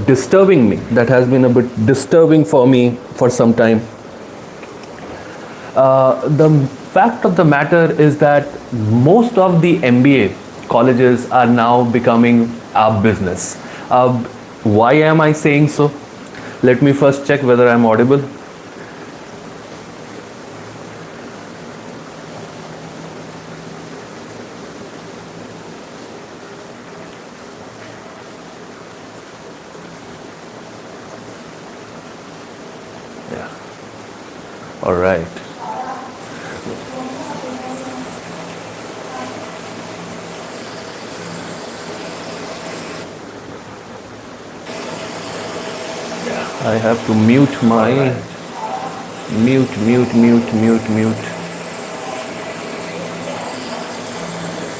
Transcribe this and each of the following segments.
disturbing me, that has been a bit disturbing for me for some time. The fact of the matter is that most of the MBA colleges are now becoming a business. Why am I saying so? Let me first check whether I'm audible. Yeah. All right. I have to mute my mute.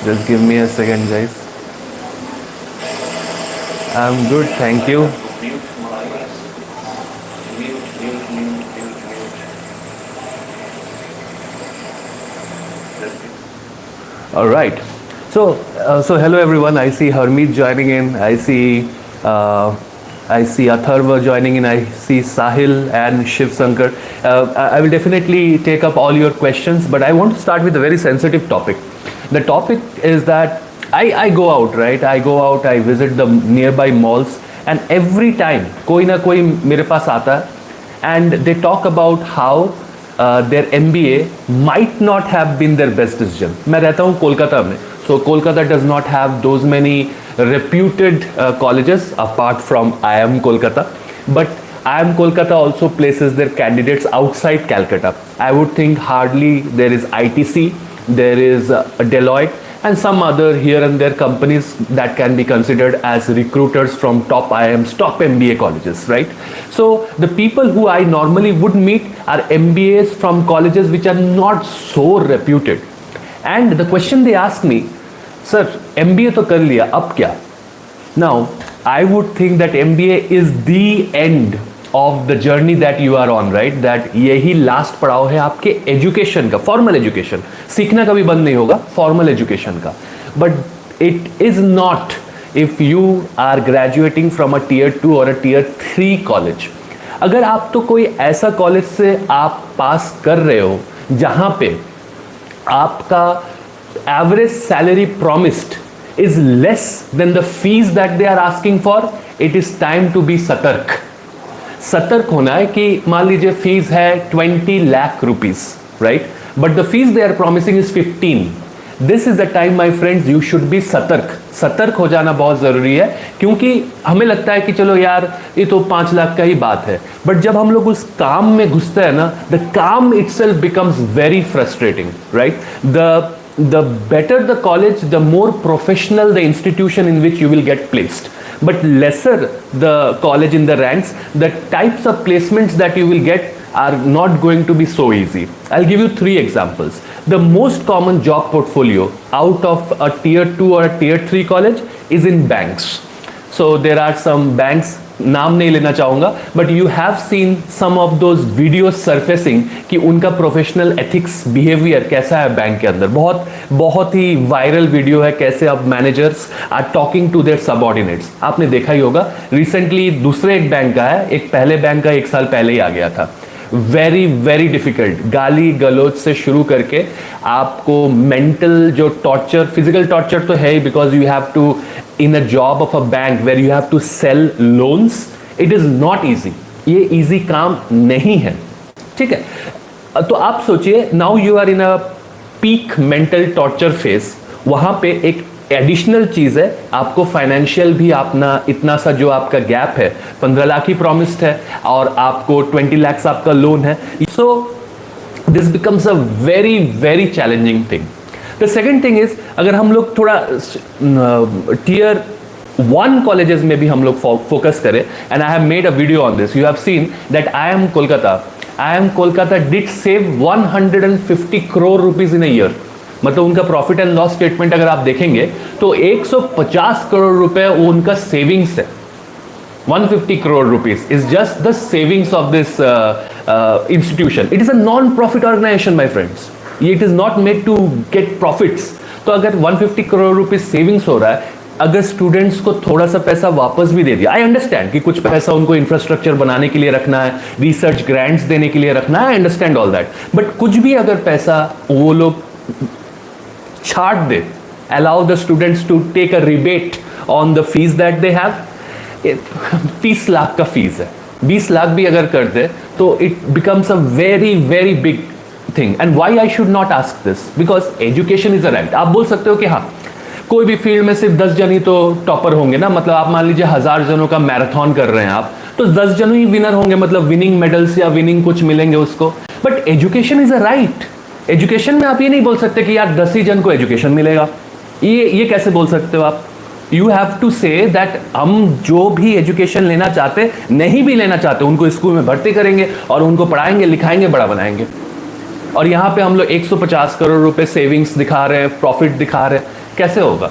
Just give me a second, guys. I'm good, thank you. All right. So hello everyone. I see Harmeet joining in. I see Atharva joining in. I see Sahil and Shiv Sankar. I will definitely take up all your questions, but I want to start with a very sensitive topic. The topic is that I go out, right? I go out, I visit the nearby malls, and every time कोई ना कोई मेरे पास आता है, and they talk about how their MBA might not have been their best decision. मैं रहता हूँ कोलकाता में, so Kolkata does not have those many reputed colleges apart from IIM Kolkata, but IIM Kolkata also places their candidates outside Calcutta. I would think hardly there is ITC, there is Deloitte, and some other here and there companies that can be considered as recruiters from top IIMs, top MBA colleges, right? So the people who I normally would meet are MBAs from colleges which are not so reputed. And the question they ask me, sir, MBA to kar liya, ab kya? Now, I would think that MBA is the end of the journey that you are on, right? That यही last पड़ाव है आपके education का, formal education. सीखना कभी बंद नहीं होगा, formal education का. But it is not if you are graduating from a tier 2 or a tier 3 college. अगर आप तो कोई ऐसा कॉलेज से आप पास कर रहे हो जहाँ पे आपका average salary promised is less than the fees that they are asking for, it is time to be सतर्क. सतर्क होना है कि मान लीजिए फीस है 20 lakh rupees, right, but the fees they are promising is 15. This is the time my friends you should be सतर्क हो जाना बहुत जरूरी है, क्योंकि हमें लगता है कि चलो यार ये तो 5 लाख का ही बात है, बट जब हम लोग उस काम में घुसते हैं ना, द काम itself becomes very frustrating, right? The better the college, the more professional the institution in which you will get placed. But lesser the college in the ranks, the types of placements that you will get are not going to be so easy. I'll give you 3 examples. The most common job portfolio out of a tier 2 or a tier 3 college is in banks. So there are some banks, नाम नहीं लेना चाहूँगा, but you have seen some of those videos surfacing कि उनका professional ethics behaviour कैसा है bank के अंदर. बहुत ही वायरल वीडियो है कैसे अब managers are talking to their subordinates. आपने देखा ही होगा, रिसेंटली दूसरे एक बैंक का है, एक पहले बैंक का 1 साल पहले ही आ गया था. वेरी डिफिकल्ट, गाली गलोच से शुरू करके आपको मेंटल जो टॉर्चर, फिजिकल टॉर्चर तो है ही, because you have to in a job of a bank where you have to sell loans, it is not easy. ये इजी काम नहीं है, ठीक है? तो आप सोचिए, now you are in a peak mental torture phase. वहां पे एक एडिशनल चीज है, आपको फाइनेंशियल भी अपना इतना सा जो आपका गैप है, 15 लाख ही प्रॉमिस्ड है और आपको 20 लाख आपका लोन है. So this becomes a very challenging thing. The second thing is, अगर हम लोग थोड़ा टियर 1 कॉलेजेस में भी हम लोग फोकस करें, and I have made a video on this, you have seen that IIM Kolkata did save 150 crore rupees in a year. मतलब उनका प्रॉफिट एंड लॉस स्टेटमेंट अगर आप देखेंगे तो 150 करोड़ रुपए उनका सेविंग्स है. 150 crore rupees is just the savings of this institution. It is a non-profit organization, my friends. It is not made to get profits. तो अगर 150 crore rupees savings हो रहा है, अगर स्टूडेंट्स को थोड़ा सा पैसा वापस भी दे दिया, आई अंडरस्टैंड कि कुछ पैसा उनको इंफ्रास्ट्रक्चर बनाने के लिए रखना है, रिसर्च ग्रांट्स देने के लिए रखना है, I understand all that, but कुछ भी अगर पैसा वो लोग छाट दे, allow the students to take a rebate on the fees that they have. 30 lakh का फीस है, 20 लाख भी अगर कर दे तो it becomes a very very big thing. And why I should not ask this, because education is a right. आप बोल सकते हो कि हाँ, कोई भी फील्ड में सिर्फ 10 जन ही तो टॉपर होंगे ना, मतलब आप मान लीजिए 1000 जनों का मैराथन कर रहे हैं आप, तो 10 जन ही विनर होंगे, मतलब विनिंग मेडल्स या विनिंग कुछ मिलेंगे उसको. But education is a right. Education में आप ये नहीं बोल सकते कि यार 10 ही जन को एजुकेशन मिलेगा. ये कैसे बोल सकते हो आप? You have to say that हम जो भी एजुकेशन लेना चाहते, नहीं भी लेना चाहते, उनको स्कूल में भर्ती करेंगे और उनको पढ़ाएंगे, लिखाएंगे, बड़ा बनाएंगे. और यहाँ पे हम लोग 150 करोड़ रुपए सेविंग्स दिखा रहे हैं, प्रॉफिट दिखा रहे हैं. कैसे होगा?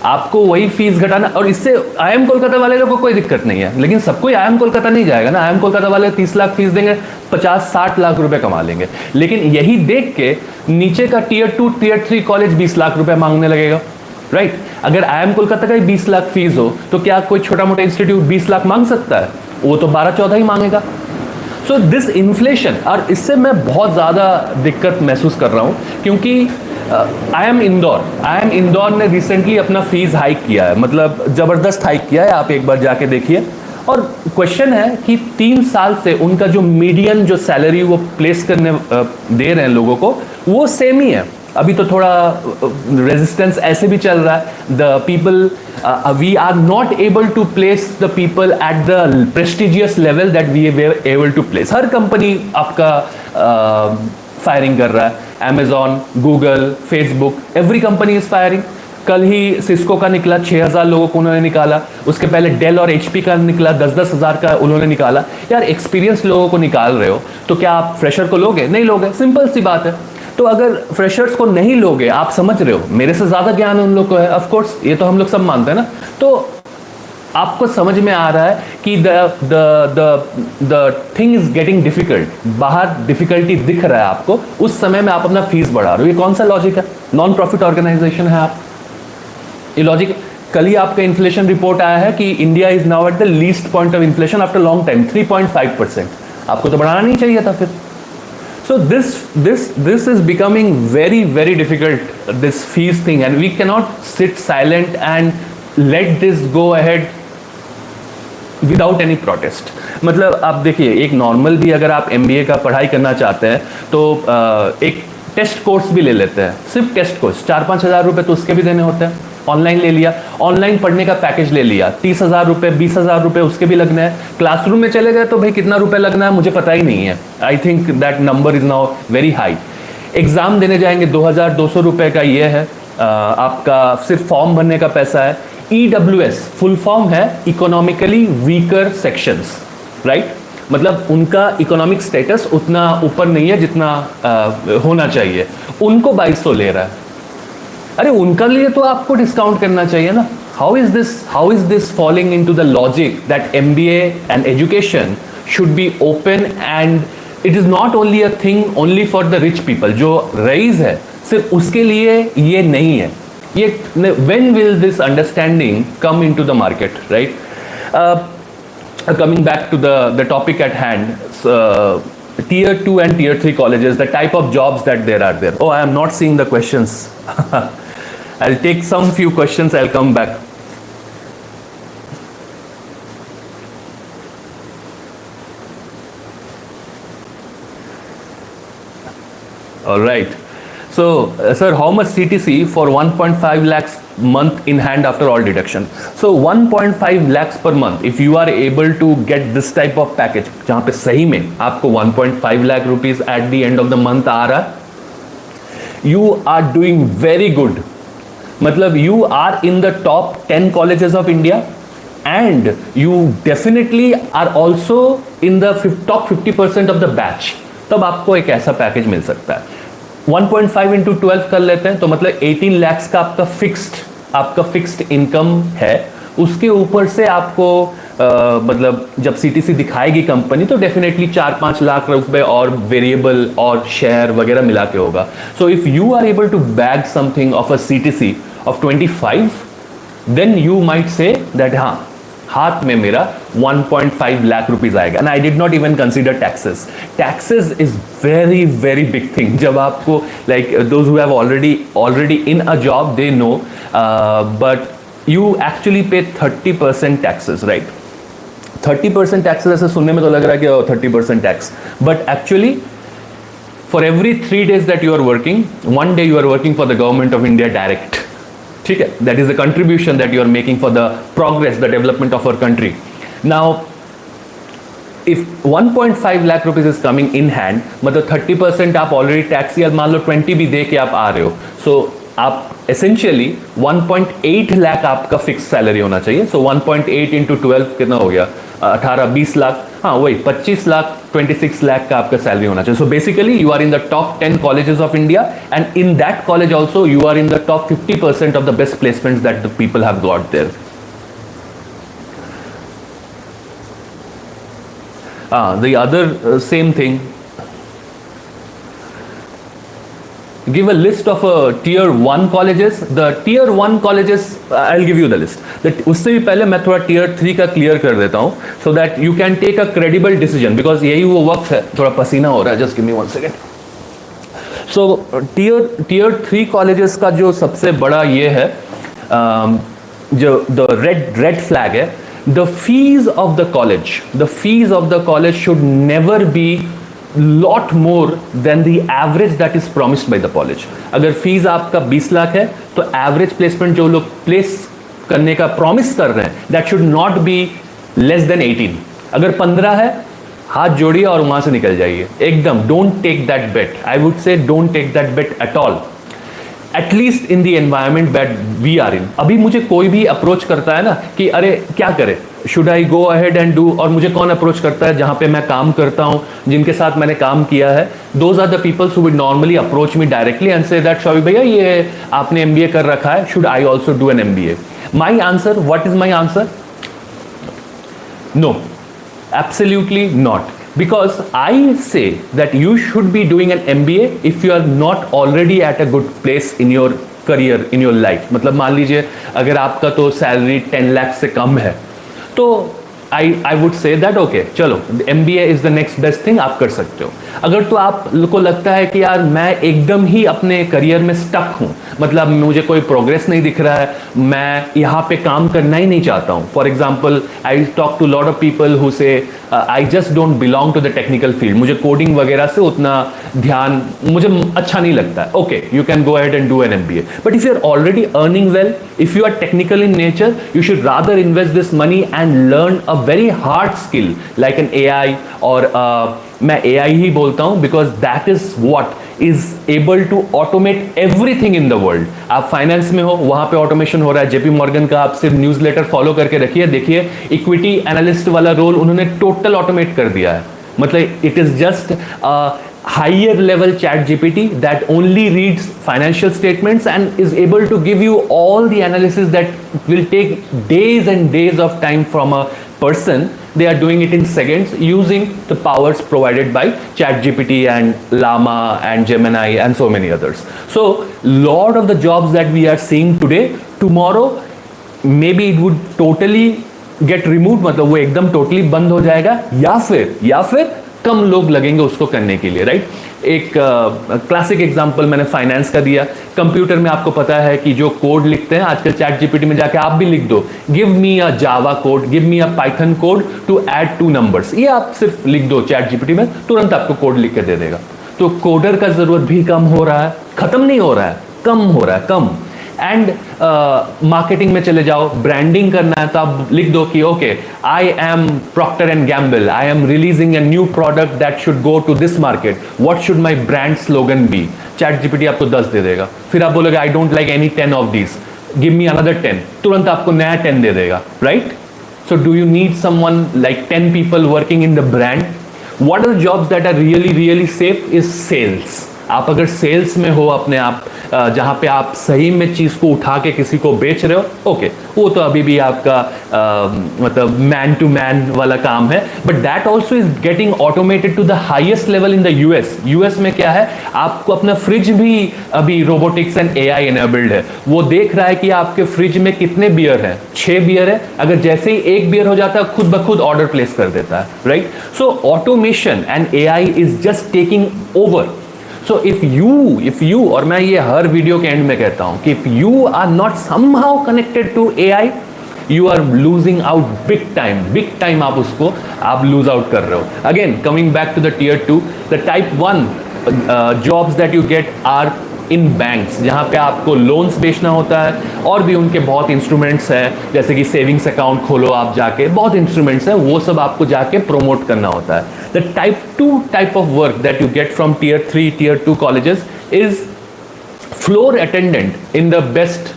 आपको वही फीस घटाना, और इससे IIM कोलकाता वाले लोगों को कोई दिक्कत नहीं है, लेकिन सबको IIM कोलकाता नहीं जाएगा ना. IIM कोलकाता वाले 30 लाख फीस देंगे, 50-60 लाख रुपए कमा लेंगे. लेकिन यही देख के नीचे का टियर 2 टियर 3 कॉलेज 20 लाख रुपए मांगने लगेगा, राइट? अगर IIM कोलकाता का ही 20 लाख फीस हो तो क्या कोई छोटा मोटा इंस्टीट्यूट 20 लाख मांग सकता है? वो तो 12-14 ही मांगेगा. सो दिस इन्फ्लेशन, और इससे मैं बहुत ज़्यादा दिक्कत महसूस कर रहा हूँ, क्योंकि IIM इंदौर ने रिसेंटली अपना फीस हाइक किया है, मतलब ज़बरदस्त हाइक किया है. आप एक बार जाके देखिए. और क्वेश्चन है कि 3 साल से उनका जो मीडियन जो सैलरी वो प्लेस करने दे रहे हैं लोगों को, वो सेम ही है. अभी तो थोड़ा रेजिस्टेंस ऐसे भी चल रहा है. The people, we are not able to place the people at the prestigious level that we were able to place. हर कंपनी आपका फायरिंग कर रहा है. Amazon, Google, Facebook, every company is firing. कल ही सिस्को का निकला, 6000 लोगों को उन्होंने निकाला. उसके पहले डेल और HP का निकला, 10-10 हज़ार का उन्होंने निकाला. यार एक्सपीरियंस लोगों को निकाल रहे हो तो क्या आप फ्रेशर को लोगे? नहीं लोगे. सिंपल सी बात है. तो अगर फ्रेशर्स को नहीं लोगे, आप समझ रहे हो, मेरे से ज़्यादा ज्ञान उन लोग को है, ऑफ कोर्स, ये तो हम लोग सब मानते हैं ना. तो आपको समझ में आ रहा है कि the thing is getting difficult. बाहर डिफिकल्टी दिख रहा है आपको, उस समय में आप अपना फीस बढ़ा रहे हो. ये कौन सा लॉजिक है? नॉन प्रॉफिट ऑर्गेनाइजेशन है आप, ये लॉजिक. कल ही आपका इन्फ्लेशन रिपोर्ट आया है कि India is now at the least point of inflation after long time, 3.5%. आपको तो बढ़ाना नहीं चाहिए था फिर. So this is becoming very very difficult, this fees thing, and we cannot sit silent and let this go ahead without any protest. मतलब आप देखिए, एक नॉर्मल भी अगर आप MBA का पढ़ाई करना चाहते हैं तो एक टेस्ट कोर्स भी ले लेते हैं. सिर्फ टेस्ट कोर्स 4-5 हज़ार रुपये तो उसके भी देने होते हैं. ऑनलाइन ले लिया, ऑनलाइन पढ़ने का पैकेज ले लिया, 30,000 रुपये, 20,000 रुपये उसके भी लगने हैं. क्लासरूम में चले गए तो भाई कितना रुपये लगना है मुझे पता ही नहीं है. I think that number is now very high. Exam देने जाएंगे 2,200 रुपये का ये है. आपका सिर्फ फॉर्म भरने का पैसा है. EWS फुल फॉर्म है इकोनॉमिकली वीकर सेक्शंस, राइट? मतलब उनका इकोनॉमिक स्टेटस उतना ऊपर नहीं है जितना होना चाहिए. उनको 2200 ले रहा है. अरे उनका लिए तो आपको डिस्काउंट करना चाहिए ना. How is this falling into the logic that MBA and education should be open, and it is not only a thing only for the rich people. जो रईस है सिर्फ उसके लिए ये नहीं है. ये when will this understanding come into the market, right? Coming back to the topic at hand, tier 2 and tier 3 colleges, the type of jobs that there are there. Oh, I am not seeing the questions. I'll take some few questions, I'll come back. All right. So, sir, how much CTC for 1.5 lakhs month in hand after all deduction? So 1.5 lakhs per month, if you are able to get this type of package, जहाँ पे सही में आपको 1.5 lakh rupees at the end of the month आ रहा, you are doing very good. मतलब you are in the top 10 colleges of India, and you definitely are also in the top 50% of the batch. तब आपको एक ऐसा package मिल सकता है. 1.5 into 12 कर लेते हैं तो मतलब 18 lakhs का आपका फिक्स्ड इनकम है. उसके ऊपर से आपको मतलब जब CTC दिखाएगी कंपनी तो डेफिनेटली 4-5 लाख रुपए और वेरिएबल और शेयर वगैरह मिला के होगा. So if you are able to bag something of a CTC of 25, then you might say that हाँ, हाथ में मेरा 1.5 लाख रुपीज आएगा. And I did not even consider taxes. Taxes is very very big thing. जब आपको like those who have already in a job they know, but you actually पे 30% taxes, right? 30% taxes ऐसे सुनने में तो लग रहा है कि 30% tax, but actually for every 3 days that you are working, 1 day you are working for the government of India direct. ठीक है? That is the contribution that you are making for the progress, the development of our country. Now, if 1.5 lakh rupees is coming in hand, मतलब 30% आप already tax या मान लो 20 भी दे के आप आ रहे हो, so आप essentially 1.8 लाख आपका फिक्स सैलरी होना चाहिए. So 1.8 into 12 कितना हो गया? 18-20 लाख. हाँ वही 25 लाख 26 लाख का आपका सैलरी होना चाहिए. So basically you are in the top 10 colleges of India, and in that college also you are in the top 50% of the best placements that the people have got there. The other same thing, give a list of tier 1 colleges. The tier 1 colleges, I'll give you the list. उससे भी पहले मैं थोड़ा tier 3 का clear कर देता हूँ, so that you can take a credible decision, because यही वो वक्त है. थोड़ा पसीना हो रहा है, just give me 1 second. So tier 3 colleges का जो सबसे बड़ा ये है, जो the red flag है, the fees of the college should never be lot more than the average that is promised by the college. अगर फीस आपका 20 लाख है तो एवरेज प्लेसमेंट जो लोग प्लेस करने का प्रॉमिस कर रहे हैं, that should not be less than 18. अगर 15 है, हाथ जोड़िए और वहां से निकल जाइए एकदम. Don't take that bet. I would say don't take that bet at all, at least in the environment that we are in. अभी मुझे कोई भी अप्रोच करता है ना कि अरे क्या करे, should I go ahead and do, और मुझे कौन अप्रोच करता है? जहां पे मैं काम करता हूं, जिनके साथ मैंने काम किया है, those are the peoples who would normally approach me directly and say that Shouvik भैया ये आपने एमबीए कर रखा है, should I also do an MBA? My answer, what is my answer? No, absolutely not. Because I say that you should be doing an MBA if you are not already at a good place in your career, in your life. मतलब मान लीजिए अगर आपका तो salary 10 lakh से कम है, तो I would say that okay, चलो MBA is the next best thing, आप कर सकते हो. अगर तो आपको लगता है कि यार मैं एकदम ही अपने करियर में स्टक हूँ, मतलब मुझे कोई प्रोग्रेस नहीं दिख रहा है, मैं यहाँ पे काम करना ही नहीं चाहता हूँ. For example I talk to lot of people who say I just don't belong to the technical field, मुझे कोडिंग वगैरह से उतना ध्यान मुझे अच्छा नहीं लगता है. Okay, you can go ahead and do an MBA. But if you are already earning well, if you are technical in nature, you should rather invest this money and learn a very hard skill like an AI, और मैं AI ही बोलता हूँ because that is what is able to automate everything in the world. आप finance में हो, वहां पे ऑटोमेशन हो रहा है. JP मॉर्गन का आप सिर्फ न्यूज़लेटर फॉलो करके रखिए, देखिए इक्विटी एनालिस्ट वाला रोल उन्होंने टोटल ऑटोमेट कर दिया है. मतलब it is just higher level chat GPT that only reads financial statements and is able to give you all the analysis that will take days and days of time from a person. They are doing it in seconds using the powers provided by chat GPT and Llama and Gemini and so many others. So lot of the jobs that we are seeing today, tomorrow maybe it would totally get removed, मतलब वो एकदम totally बंद हो जाएगा, या फिर कम लोग लगेंगे उसको करने के लिए, राइट? एक क्लासिक एग्जांपल मैंने फाइनेंस का दिया. कंप्यूटर में आपको पता है कि जो कोड लिखते हैं आजकल चैट जीपीटी में जाके आप भी लिख दो, give me a Java code, give me a Python code to add 2 numbers. ये आप सिर्फ लिख दो चैट जीपीटी में, तुरंत आपको कोड लिख के दे देगा. तो कोडर का जरूरत भी कम हो रहा है, खत्म नहीं हो रहा है, कम हो रहा है, कम. एंड मार्केटिंग में चले जाओ, ब्रांडिंग करना है तो आप लिख दो कि okay I am Procter and Gamble, I am releasing a new product that should go to this market, what should my brand slogan be. ChatGPT आपको 10 दे देगा. फिर आप बोलोगे I don't like any 10 of this, give me another 10, तुरंत आपको नया 10 दे देगा, right? So do you need someone like 10 people working in the brand? What are the jobs that are really safe is sales. आप अगर sales में हो अपने आप, जहाँ पे आप सही में चीज़ को उठा के किसी को बेच रहे हो, ओके, वो तो अभी भी आपका मतलब मैन टू मैन वाला काम है, but that also is getting automated to the highest level in the US. US में क्या है, आपको अपना फ्रिज भी अभी रोबोटिक्स एंड एआई एनेबल्ड है। वो देख रहा है कि आपके फ्रिज में कितने बियर है, 6 बियर है, अगर जैसे ही एक बियर हो जाता है खुद ब खुद ऑर्डर प्लेस कर देता है, right? So automation and AI is just taking over. So if you और मैं ये हर वीडियो के एंड में कहता हूं कि if you are not somehow connected to AI, you are losing out big time, आप lose out कर रहे हो। Again, coming back to the tier 2, the type 1 jobs that you get are in banks, जहाँ पे आपको loans बेचना होता है, और भी उनके बहुत इंस्ट्रूमेंट्स हैं, जैसे कि सेविंग्स अकाउंट खोलो आप जाके, बहुत इंस्ट्रूमेंट्स हैं, वो सब आपको जाके प्रोमोट करना होता है। The type 2 type of work that you get from tier 3 tier 2 colleges is floor attendant in the best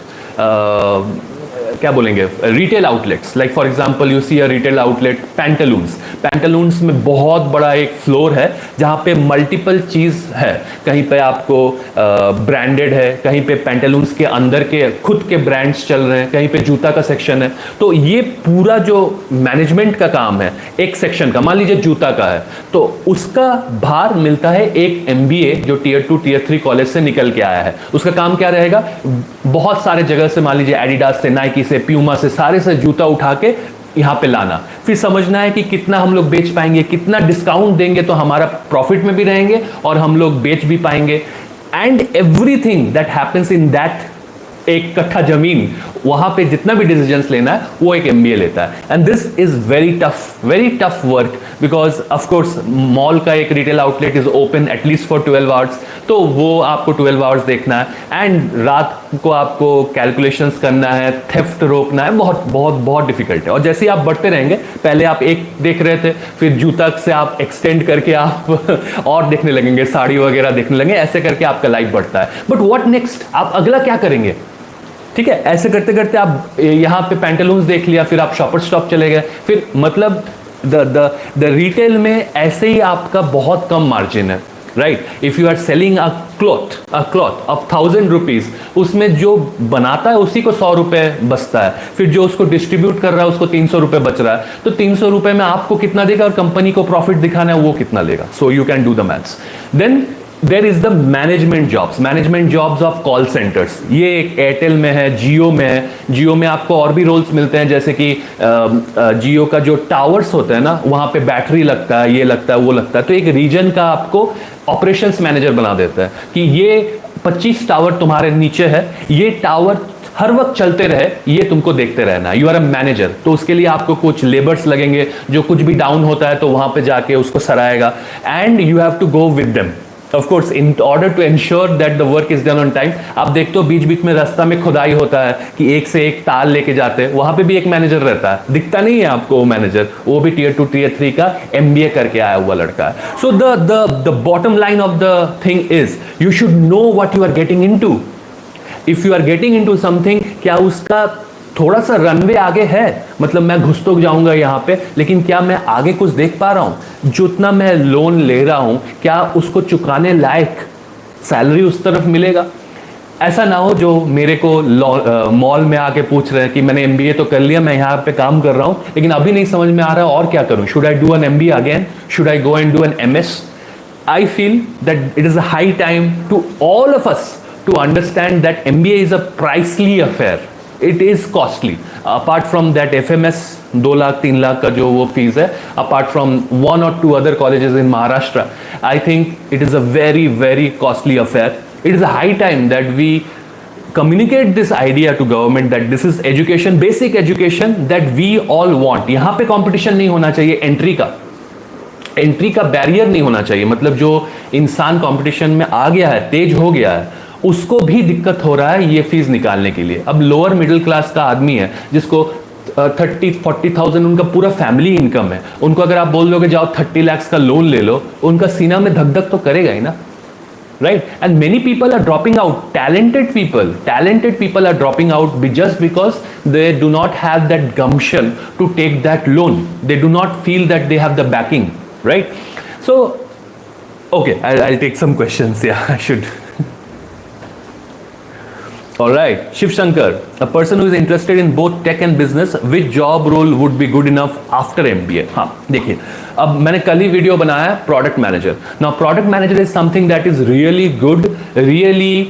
क्या बोलेंगे, retail outlets. Like for example you see a retail outlet Pantaloons में बहुत बड़ा एक फ्लोर है जहाँ पे मल्टीपल चीज़ है। कहीं पे आपको ब्रांडेड है, कहीं पे पैंटालून्स के अंदर के खुद के ब्रांड्स चल रहे हैं, कहीं पे जूता का सेक्शन है। तो ये पूरा जो मैनेजमेंट का काम है एक सेक्शन का, मान लीजिए जूता का है, तो उसका भार मिलता है एक MBA जो टियर 2 टियर 3 कॉलेज से निकल के आया है। उसका काम क्या रहेगा, बहुत सारे जगह से, मान लीजिए एडिडास से, नाइकी से, प्यूमा से, सारे से जूता उठा के यहां पे लाना, फिर समझना है कि कितना हम लोग बेच पाएंगे, कितना डिस्काउंट देंगे तो हमारा प्रॉफिट में भी रहेंगे और हम लोग बेच भी पाएंगे। And everything that happens in that एक कट्ठा जमीन, वहां पे जितना भी डिसीजंस लेना है वो एक MBA लेता है। And this is very tough work, because of course mall का एक retail outlet is open at least for 12 hours, तो वो आपको 12 आवर्स देखना है, एंड रात को आपको कैलकुलेशंस करना है, थेफ्ट रोकना है, बहुत डिफिकल्ट है। और जैसे ही आप बढ़ते रहेंगे, पहले आप एक देख रहे थे, फिर जूता से आप एक्सटेंड करके आप और देखने लगेंगे, साड़ी वगैरह देखने लगेंगे, ऐसे करके आपका लाइफ बढ़ता है। बट व्हाट नेक्स्ट, आप अगला क्या करेंगे? ठीक है, ऐसे करते करते आप यहाँ पे पैंटालून्स देख लिया, फिर आप शॉपर स्टॉप चले गए, फिर मतलब द रिटेल में ऐसे ही आपका बहुत कम मार्जिन है, right? If you are selling a cloth of 1000 rupees, उसमें जो बनाता है उसी को 100 रुपए बचता है, फिर जो उसको डिस्ट्रीब्यूट कर रहा है उसको 300 रुपए बच रहा है, तो 300 रुपए में आपको कितना देगा और कंपनी को प्रॉफिट दिखाना है वो कितना लेगा? So you can do the maths. Then there is the management jobs of call centres. ये एक एयरटेल में है, जियो में है। जियो में आपको और भी रोल्स मिलते हैं, जैसे कि जियो का जो टावर्स होता है ना, वहाँ पे बैटरी लगता है, ये लगता है, वो लगता है, तो एक रीजन का आपको ऑपरेशंस मैनेजर बना देता है कि ये 25 टावर तुम्हारे नीचे है, ये टावर हर वक्त चलते रहे, ये तुमको देखते रहना। यू आर अ मैनेजर, तो उसके लिए आपको कुछ लेबर्स लगेंगे, जो कुछ भी डाउन होता है तो वहाँ पे जाके उसको सराएगा, and you have to go with them. Of course, in order to ensure that the work is done on time, आप देखते हो बीच बीच में रास्ता में खुदाई होता है कि एक से एक तार लेके जाते हैं, वहां पे भी एक मैनेजर रहता है, दिखता नहीं है आपको वो मैनेजर, वो भी टियर 2 टियर 3 का MBA करके आया हुआ लड़का है। So the bottom line of the thing is you should know what you are getting into. If you are getting into something, क्या उसका थोड़ा सा रनवे आगे है, मतलब मैं घुस तो जाऊंगा यहाँ पे, लेकिन क्या मैं आगे कुछ देख पा रहा हूँ? जितना मैं लोन ले रहा हूँ, क्या उसको चुकाने लायक सैलरी उस तरफ मिलेगा? ऐसा ना हो जो मेरे को मॉल में आके पूछ रहे हैं कि मैंने MBA तो कर लिया, मैं यहाँ पे काम कर रहा हूँ, लेकिन अभी नहीं समझ में आ रहा और क्या करूँ? Should I do an MBA again? Should I go and do N MS? I feel that it is a high time to all of us to understand that MBA is a pricely affair. It is costly. Apart from that FMS 2 lakh 3 lakh का जो वो fees है, apart from 1 or 2 other colleges in Maharashtra, I think it is a very costly affair. It is a high time that we communicate this idea to government that this is education, basic education that we all want. यहाँ पे competition नहीं होना चाहिए entry का barrier नहीं होना चाहिए। मतलब जो इंसान कंपटीशन में आ गया है, तेज हो गया है, उसको भी दिक्कत हो रहा है ये फीस निकालने के लिए। अब लोअर मिडिल क्लास का आदमी है जिसको 30-40,000 उनका पूरा फैमिली इनकम है, उनको अगर आप बोल दोगे जाओ 30 lakhs का लोन ले लो, उनका सीना में धक धक तो करेगा ही ना, right? And many people are dropping out. Talented people are dropping out just because they do not have that gumption to take that loan. They do not feel that they have the backing, right? So Okay, I'll take some questions. Yeah, I should. All right, Shiv Shankar, a person who is interested in both tech and business, which job role would be good enough after MBA? हाँ देखिए, अब मैंने कल ही video बनाया product manager. Now product manager is something that is really good, really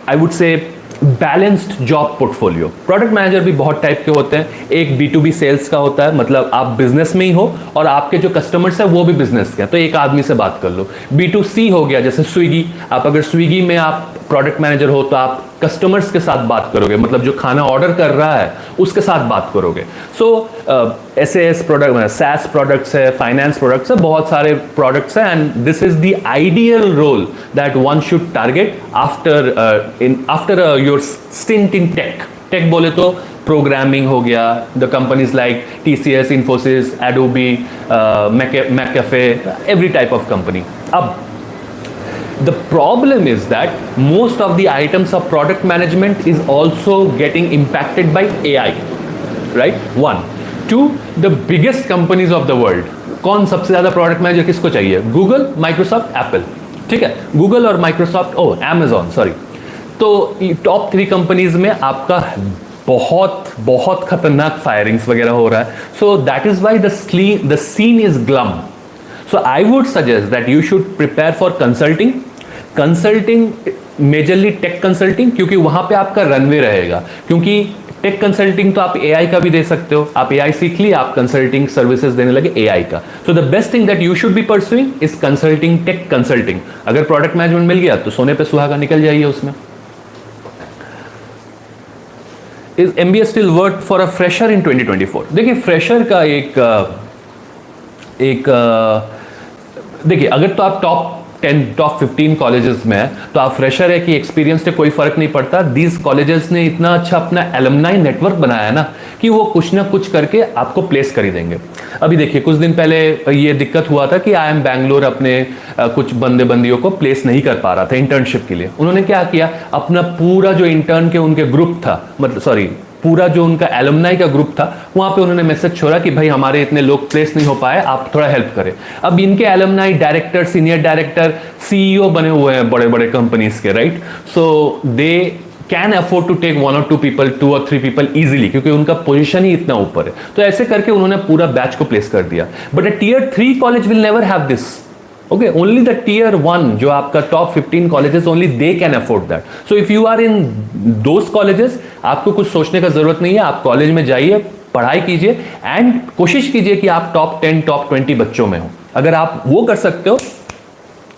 I would से balanced job portfolio. Product manager भी बहुत type के होते हैं. एक B2B सेल्स का होता है, मतलब आप बिजनेस में ही हो और आपके जो कस्टमर्स है वो भी बिजनेस के हैं, तो एक आदमी से बात कर लो. B2C हो गया, जैसे स्विगी. आप अगर स्विगी में आप प्रोडक्ट मैनेजर हो तो आप कस्टमर्स के साथ बात करोगे, मतलब जो खाना ऑर्डर कर रहा है उसके साथ बात करोगे. So SAS product, SaaS products है, फाइनेंस प्रोडक्ट्स है, बहुत सारे प्रोडक्ट्स हैं, and this is the ideal role that one should target after your stint in tech. Tech बोले तो प्रोग्रामिंग हो गया, the companies like TCS, Infosys, Adobe, McAfee, every type of company. अब the problem is that most of the items of product management is also getting impacted by AI, right? One. Two, the biggest companies of the world. कौन सबसे ज़्यादा product manager किसको चाहिए? Google, Microsoft, Apple. ठीक है, Google और Microsoft, Amazon, sorry. तो top 3 companies में आपका बहुत बहुत खतरनाक फायरिंग्स वगैरह हो रहा है. So that is why the scene is glam. So I would suggest that you should prepare for consulting. Majorly tech consulting, क्योंकि वहां पे आपका रनवे रहेगा. क्योंकि टेक कंसल्टिंग तो आप AI का भी दे सकते हो, आप AI सीख लिए, आप कंसल्टिंग सर्विसेज देने लगे AI का. So the best thing that you should be pursuing is consulting, tech consulting. अगर प्रोडक्ट मैनेजमेंट मिल गया तो सोने पे सुहागा, निकल जाइए उसमें. Is MBA still work for a fresher in 2024? देखिए, फ्रेशर का देखिए, अगर तो आप टॉप 10, टॉप 15 कॉलेजेस में है तो आप फ्रेशर है कि एक्सपीरियंस से कोई फर्क नहीं पड़ता. दीज कॉलेजेस ने इतना अच्छा अपना एलुमनाई नेटवर्क बनाया ना कि वो कुछ ना कुछ करके आपको प्लेस कर ही देंगे. अभी देखिए, कुछ दिन पहले ये दिक्कत हुआ था कि IIM बैंगलोर अपने कुछ बंदियों को प्लेस नहीं कर पा रहा था इंटर्नशिप के लिए. उन्होंने क्या किया, अपना पूरा जो इंटर्न के उनके ग्रुप था, मतलब सॉरी, पूरा जो उनका एलुमनाई का ग्रुप था, वहां पे उन्होंने मैसेज छोड़ा कि भाई हमारे इतने लोग प्लेस नहीं हो पाए, आप थोड़ा हेल्प करें. अब इनके alumni director, senior director, CEO बने हुए हैं बड़े बड़े कंपनीज के, right? So they can afford to take 1 or 2 people, 2 or 3 people easily, क्योंकि उनका पोजीशन ही इतना ऊपर है. तो ऐसे करके उन्होंने पूरा बैच को प्लेस कर दिया. But a Tier 3 college will never have this. Okay, only the Tier 1, जो आपका top 15 colleges, only they can afford that. So if you are in those colleges, आपको कुछ सोचने का जरूरत नहीं है. आप कॉलेज में जाइए, पढ़ाई कीजिए एंड कोशिश कीजिए कि आप टॉप 10, टॉप 20 बच्चों में हो. अगर आप वो कर सकते हो,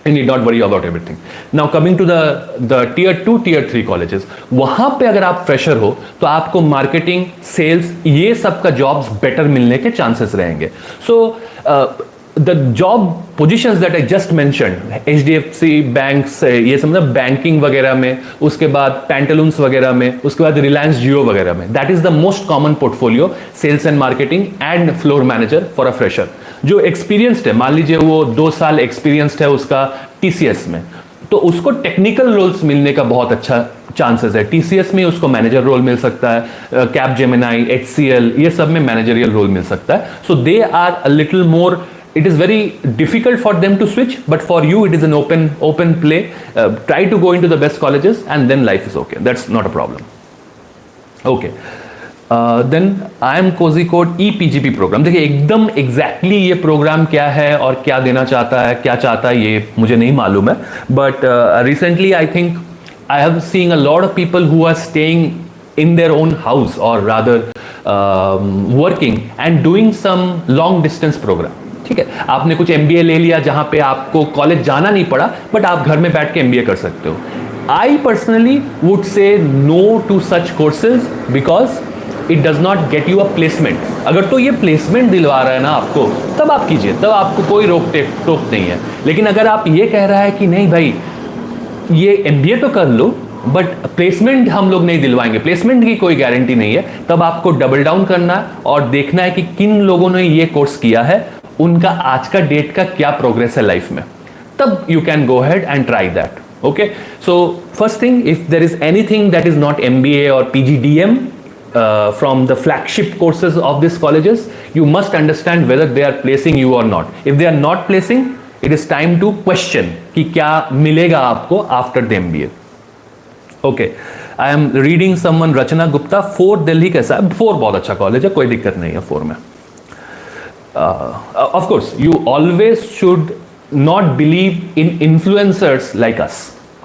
you need not worry about everything. Now coming to the Tier 2, Tier 3 colleges, वहां पे अगर आप फ्रेशर हो तो आपको मार्केटिंग, सेल्स, ये सब का जॉब्स बेटर मिलने के चांसेस रहेंगे. सो the job positions that I just mentioned, HDFC banks, ये समझना बैंकिंग वगैरह में, उसके बाद पैंटलून्स वगैरह में, उसके बाद रिलायंस जियो वगैरह में, that is the most common portfolio, sales and marketing and floor manager for a fresher. जो एक्सपीरियंस्ड है, मान लीजिए वो 2 साल एक्सपीरियंस्ड है उसका TCS में, तो उसको टेक्निकल रोल्स मिलने का बहुत अच्छा चांसेस है. TCS में उसको मैनेजर रोल मिल सकता है, कैपजेमिनी, HCL, ये सब में मैनेजरियल रोल मिल सकता है. So they are a little more, it is very difficult for them to switch, but for you it is an open play. Try to go into the best colleges and then life is okay. That's not a problem. Okay. Then IIM Kozhikode ePGP program. देखिए, एकदम exactly ये programme क्या है और क्या देना चाहता है, क्या चाहता है, ये मुझे नहीं मालूम है. But recently I think I have seen a lot of people who are staying in their own house, or rather working and doing some long distance program. ठीक है, आपने कुछ MBA ले लिया जहां पे आपको कॉलेज जाना नहीं पड़ा, बट आप घर में बैठ के MBA कर सकते हो. I personally would say no to such courses because it does not get you a placement. अगर तो ये प्लेसमेंट दिलवा रहा है ना आपको, तब आप कीजिए, तब आपको कोई टोक नहीं है. लेकिन अगर आप ये कह रहा है कि नहीं भाई, ये MBA तो कर लो बट प्लेसमेंट हम लोग नहीं दिलवाएंगे, प्लेसमेंट की कोई गारंटी नहीं है, तब आपको डबल डाउन करना है और देखना है कि किन लोगों ने ये कोर्स किया है, उनका आज का डेट का क्या प्रोग्रेस है लाइफ में. तब you can go ahead and try that. Okay, so first thing, if there is anything that is not MBA और PGDM from the flagship courses of these colleges, you must understand whether they are placing you or not. If they are not placing, it is time to question कि क्या मिलेगा आपको after the MBA. Okay, I am reading someone, Rachna Gupta, fourth Delhi कैसा है? Four बहुत अच्छा college है, कोई दिक्कत नहीं है फोर में. Of course you always should not believe in influencers like us,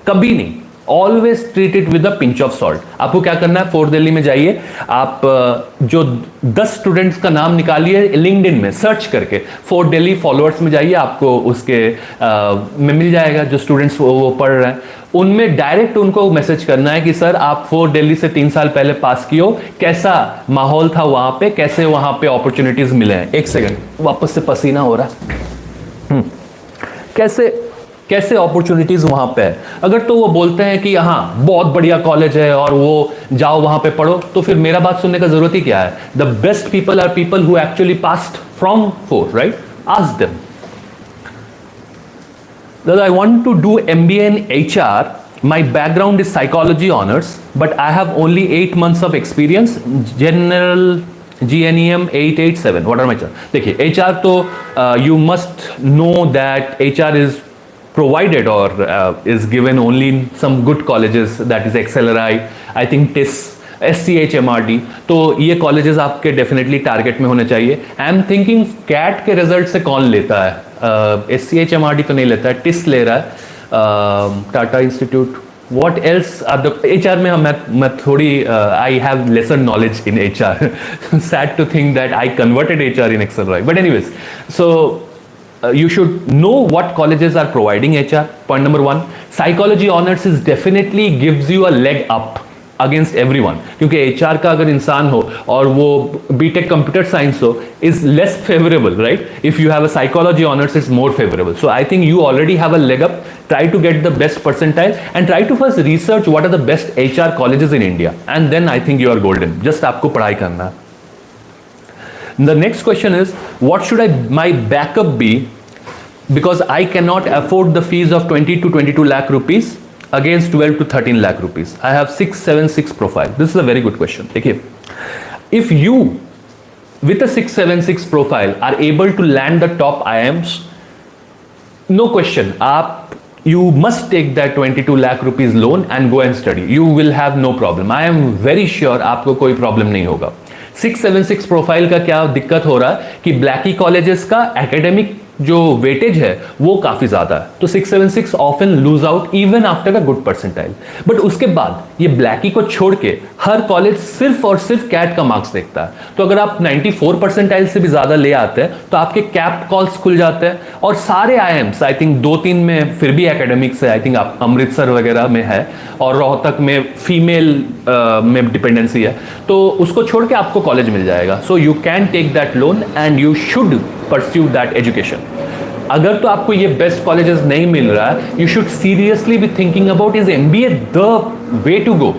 कभी नहीं. Always treat it with a pinch of salt. आपको क्या करना है, फोर्थ दिल्ली में जाइए, आप जो 10 स्टूडेंट्स का नाम निकालिए लिंक्डइन में सर्च करके, फोर्थ दिल्ली फॉलोअर्स में जाइए, आपको उसके में मिल जाएगा जो स्टूडेंट्स वो पढ़ रहे हैं. उनमें डायरेक्ट उनको मैसेज करना है कि सर आप फोर्थ दिल्ली से 3 साल पहले पास किए हो, कैसा माहौल था वहां पे, कैसे वहां पे अपॉर्चुनिटीज मिले हैं. एक सेकंड, वापस से पसीना हो रहा है. कैसे कैसे अपॉर्चुनिटीज वहां पे है. अगर तो वो बोलते हैं कि हाँ बहुत बढ़िया कॉलेज है और वो जाओ वहां पे पढ़ो, तो फिर मेरा बात सुनने का जरूरत ही क्या है. The best people are people who actually passed from FORE, right? Ask them. That I want to do MBA in HR. My background is psychology honors, but I have only 8 months of experience. General GNEM 887. What are my charges? देखिए, HR तो you must know that HR is provided or is given only in some good colleges, that is XLRI, I think TIS, SCHMRD. तो ये colleges आपके definitely target में होने चाहिए. I am thinking cat के result से कौन लेता है? SCHMRD तो नहीं लेता है, टिस ले रहा है, Tata institute. What else are the HR में मैं थोड़ी I have lesser knowledge in HR. Sad to think that I converted HR in XLRI. But anyways, so you should know what colleges are providing HR. Point number 1, psychology honors is definitely gives you a leg up against everyone, क्योंकि HR का अगर इंसान हो और वो BTech computer science हो, is less favourable, right? If you have a psychology honours is more favourable. So I think you already have a leg up. Try to get the best percentile and try to first research what are the best HR colleges in India, and then I think you are golden. Just आपको पढ़ाई करना है. The next question is what should I my backup be, because I cannot afford the fees of 20 to 22 lakh rupees against 12 to 13 lakh rupees. I have 676 profile. This is a very good question. देखिए, if you with a 676 profile are able to land the top IIMs, no question, you must take that 22 lakh rupees loan and go and study. You will have no problem. I am very sure आपको कोई problem नहीं होगा. 676 profile का क्या दिक्कत हो रहा है कि ब्लैकी कॉलेजेस का एकेडमिक जो वेटेज है वो काफी ज्यादा है, तो 676 often lose out even after a good percentile. But उसके बाद ये ब्लैकी को छोड़ के हर कॉलेज सिर्फ और सिर्फ कैट का मार्क्स देखता है. तो अगर आप 94 परसेंटाइल से भी ज्यादा ले आते हैं तो आपके कैप कॉल्स खुल जाते हैं. और सारे IIMs आई थिंक 2-3 में फिर भी एकेडमिक्स है, आई थिंक आप अमृतसर वगैरह में है, और रोहतक में फीमेल में डिपेंडेंसी है, तो उसको छोड़ के आपको कॉलेज मिल जाएगा. So you can take that loan and you should pursue that education. अगर तो आपको ये बेस्ट कॉलेजेस नहीं मिल रहा है, you should seriously be thinking about is MBA the way to go.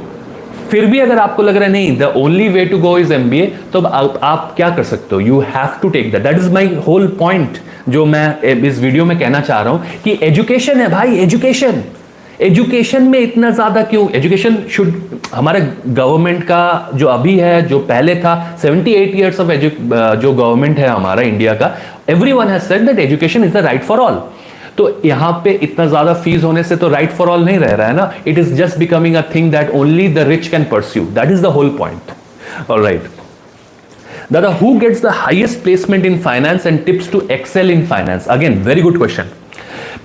फिर भी अगर आपको लग रहा है नहीं the only way to go is MBA, तो आप क्या कर सकते हो? You have to take that. That is my whole point जो मैं इस वीडियो में कहना चाह रहा हूं कि एजुकेशन है भाई, एजुकेशन. एजुकेशन में इतना ज्यादा क्यों? एजुकेशन शुड, हमारे गवर्नमेंट का जो अभी है, जो पहले था, 78 ईयर्स ऑफ जो गवर्नमेंट है हमारा इंडिया का, everyone has said that education is the right for all. तो यहां पे इतना ज्यादा फीस होने से तो राइट फॉर ऑल नहीं रह रहा है ना. It is just becoming a thing that only the rich can pursue. That is the whole point. Alright दादा, who gets the highest placement in finance and tips to excel in finance? Again very good question.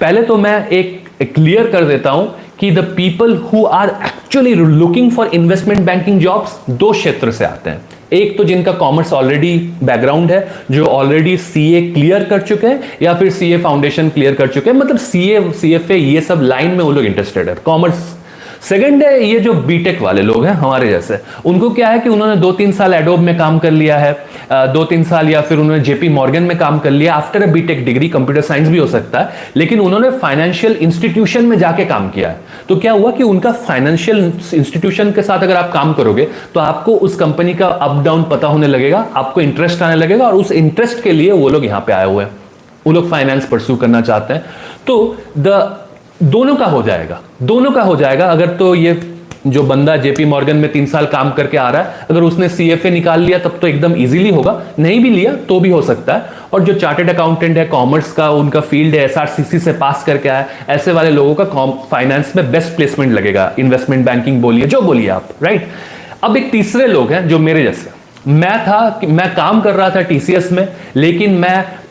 पहले तो मैं एक clear कर देता हूं कि the people who are actually looking for investment banking jobs 2 क्षेत्र से आते हैं. एक तो जिनका कॉमर्स ऑलरेडी बैकग्राउंड है, जो ऑलरेडी CA क्लियर कर चुके हैं या फिर CA फाउंडेशन क्लियर कर चुके हैं, मतलब CA CFA ये सब लाइन में वो लोग इंटरेस्टेड है, कॉमर्स. सेकंड है ये जो बीटेक वाले लोग हैं हमारे जैसे, उनको क्या है कि उन्होंने 2-3 साल एडोब में काम कर लिया है, 2-3 साल, या फिर उन्होंने JP मॉर्गन में काम कर लिया after a BTech degree. Computer science भी हो सकता है, लेकिन उन्होंने फाइनेंशियल इंस्टीट्यूशन में जाके काम किया है. तो क्या हुआ कि उनका फाइनेंशियल इंस्टीट्यूशन के साथ अगर आप काम करोगे तो आपको उस कंपनी का अप डाउन पता होने लगेगा, आपको इंटरेस्ट आने लगेगा, और उस इंटरेस्ट के लिए वो लोग यहाँ पे आए हुए हैं. वो लोग फाइनेंस परस्यू करना चाहते हैं. तो दोनों का हो जाएगा, दोनों का हो जाएगा. अगर तो ये जो बंदा जेपी मॉर्गन में 3 साल काम करके आ रहा है, अगर उसने सीएफए निकाल लिया तब तो एकदम इजीली होगा, नहीं भी लिया तो भी हो सकता है। और जो चार्टेड अकाउंटेंट है, कॉमर्स का उनका फील्ड है, एसआरसीसी से पास करके आया, ऐसे वाले लोगों का फाइनेंस में बेस्ट प्लेसमेंट लगेगा, इन्वेस्टमेंट बैंकिंग बोलिए, जो बोलिए आप, राइट। अब एक तीसरे लोग हैं जो मेरे जैसे, मैं काम कर रहा था टीसीएस में, लेकिन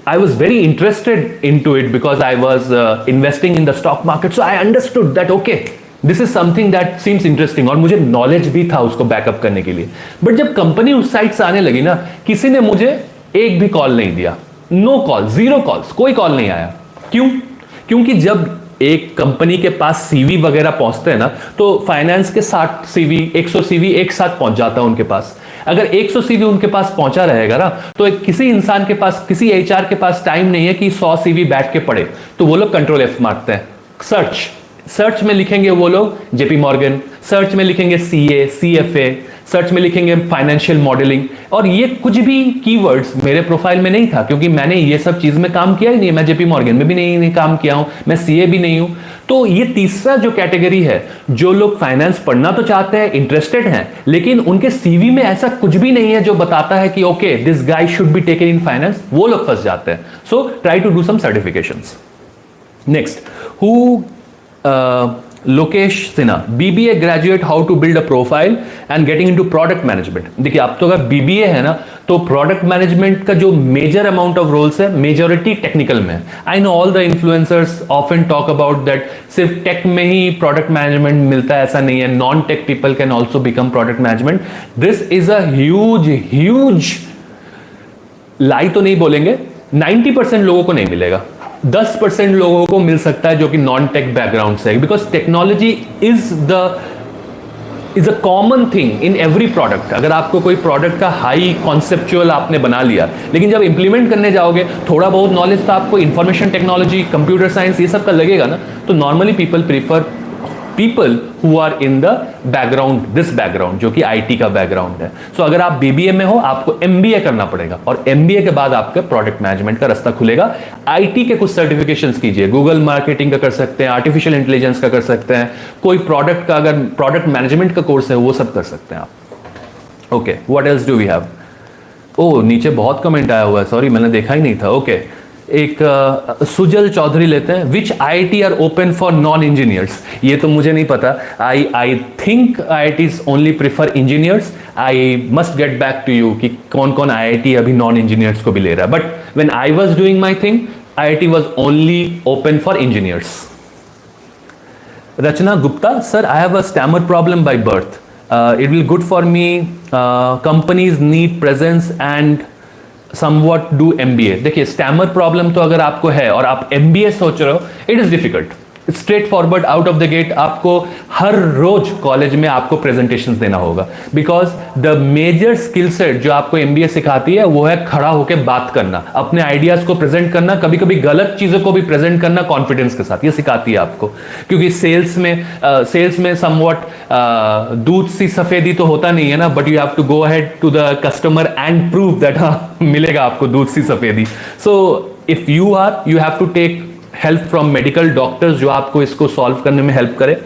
I was very interested into it because I was investing in the stock market. So I understood that okay, this is something that seems interesting, और मुझे नॉलेज भी था उसको बैकअप करने के लिए। बट जब कंपनी उस साइड से आने लगी ना, किसी ने मुझे एक भी कॉल नहीं दिया, नो कॉल, 0 कॉल्स, कोई कॉल नहीं आया। क्यों? क्योंकि जब एक कंपनी के पास सीवी वगैरह पहुंचते हैं ना, तो फाइनेंस के 60 सीवी, 100 सीवी एक साथ पहुंच जाता है उनके पास। अगर 100 सीवी उनके पास पहुंचा रहेगा ना, तो किसी इंसान के पास, किसी एचआर के पास टाइम नहीं है कि 100 सीवी बैठ के पढ़े, तो वो लोग कंट्रोल एफ मारते हैं, सर्च में लिखेंगे वो लोग जेपी मॉर्गन, सर्च में लिखेंगे सीए, सीएफए, सर्च में लिखेंगे फाइनेंशियल मॉडलिंग, और ये कुछ भी कीवर्ड्स मेरे प्रोफाइल में नहीं था, क्योंकि मैंने ये सब चीज में काम किया ही नहीं। मैं जेपी मॉर्गन में भी नहीं काम किया हूं, मैं सीए भी नहीं हूं। तो ये तीसरा जो कैटेगरी है, जो लोग फाइनेंस पढ़ना तो चाहते हैं, इंटरेस्टेड हैं, लेकिन उनके सीवी में ऐसा कुछ भी नहीं है जो बताता है कि okay this guy should be taken in finance, वो लोग फंस जाते हैं। So try to do some certifications. Next, who Lokesh Sinha, BBA graduate, how to build a profile and getting into product management. देखिए, आप तो अगर बीबीए है ना, तो प्रोडक्ट मैनेजमेंट का जो मेजर अमाउंट ऑफ रोल्स है, मेजॉरिटी टेक्निकल में है। I know all the influencers often talk about that सिर्फ टेक में ही प्रोडक्ट मैनेजमेंट मिलता है, ऐसा नहीं है। Non tech people can also become product management. This is a huge lie तो नहीं बोलेंगे, 90% लोगों को नहीं मिलेगा, 10% लोगों को मिल सकता है जो कि नॉन टेक बैकग्राउंड से, because technology is a common thing in every product. अगर आपको कोई प्रोडक्ट का हाई कॉन्सेप्चुअल आपने बना लिया, लेकिन जब इंप्लीमेंट करने जाओगे, थोड़ा बहुत नॉलेज तो आपको इंफॉर्मेशन टेक्नोलॉजी, कंप्यूटर साइंस, ये सब का लगेगा ना, तो normally people prefer people who are in the background, this background जो कि आईटी का बैकग्राउंड है। सो अगर आप बीबीए में हो, आपको एमबीए करना पड़ेगा, और एमबीए के बाद आपका प्रोडक्ट मैनेजमेंट का रास्ता खुलेगा। आईटी के कुछ सर्टिफिकेशंस कीजिए, गूगल मार्केटिंग का कर सकते हैं, आर्टिफिशियल इंटेलिजेंस का कर सकते हैं, कोई प्रोडक्ट का अगर प्रोडक्ट मैनेजमेंट का कोर्स है वो सब कर सकते हैं आप। Okay, what else do we have? Oh, नीचे बहुत कमेंट आया हुआ है, सॉरी मैंने देखा ही नहीं था। ओके, एक सुजल चौधरी लेते हैं, which IIT are open for non engineers. ये तो मुझे नहीं पता, I think IITs only prefer engineers. I must get back to you कि कौन कौन आईआईटी अभी नॉन इंजीनियर्स को भी ले रहा है, but when I was doing my thing, IIT was only open for engineers. Rachna Gupta, sir I have a stammer problem by birth, it will good for me, companies need presence and somewhat do MBA. देखिए, stammer problem तो अगर आपको है और आप MBA सोच रहे हो, it is difficult. Straight forward out of the gate, आपको हर रोज कॉलेज में आपको प्रेजेंटेशंस देना होगा, because the major skill set जो आपको एमबीए सिखाती है वो है खड़ा होकर बात करना, अपने आइडियाज को प्रेजेंट करना, कभी कभी गलत चीजों को भी प्रेजेंट करना कॉन्फिडेंस के साथ, ये सिखाती है आपको। क्योंकि सेल्स में समवॉट दूध सी सफेदी तो होता नहीं है ना, but you have to go ahead to the customer and prove that हाँ मिलेगा आपको दूध सी सफेदी। So if you have to take help from medical doctors जो आपको इसको सॉल्व करने में हेल्प करे।